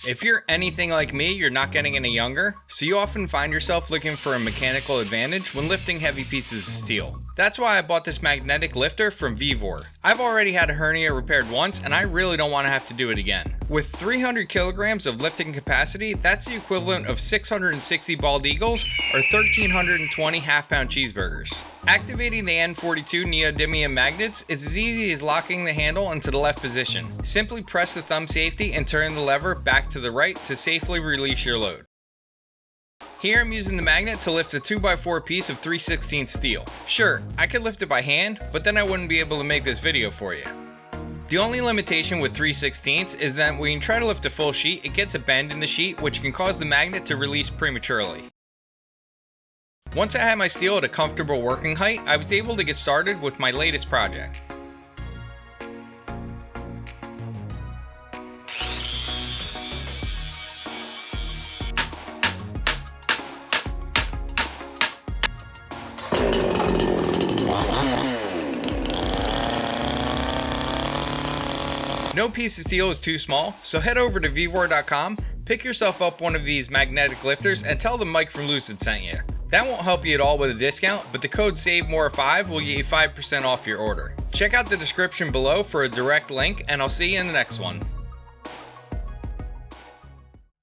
If you're anything like me, you're not getting any younger, so you often find yourself looking for a mechanical advantage when lifting heavy pieces of steel. That's why I bought this magnetic lifter from VEVOR. I've already had a hernia repaired once and I really don't want to have to do it again. With 300 kilograms of lifting capacity, that's the equivalent of 660 bald eagles or 1,320 half-pound cheeseburgers. Activating the N42 neodymium magnets is as easy as locking the handle into the left position. Simply press the thumb safety and turn the lever back to the right to safely release your load. Here I'm using the magnet to lift a 2x4 piece of 3/16 steel. Sure, I could lift it by hand, but then I wouldn't be able to make this video for you. The only limitation with 3/16 is that when you try to lift a full sheet, it gets a bend in the sheet which can cause the magnet to release prematurely. Once I had my steel at a comfortable working height, I was able to get started with my latest project. No piece of steel is too small, so head over to VEVOR.com, pick yourself up one of these magnetic lifters, and tell them Mike from Lucid sent you. That won't help you at all with a discount, but the code SAVEMORE5 will get you 5% off your order. Check out the description below for a direct link, and I'll see you in the next one.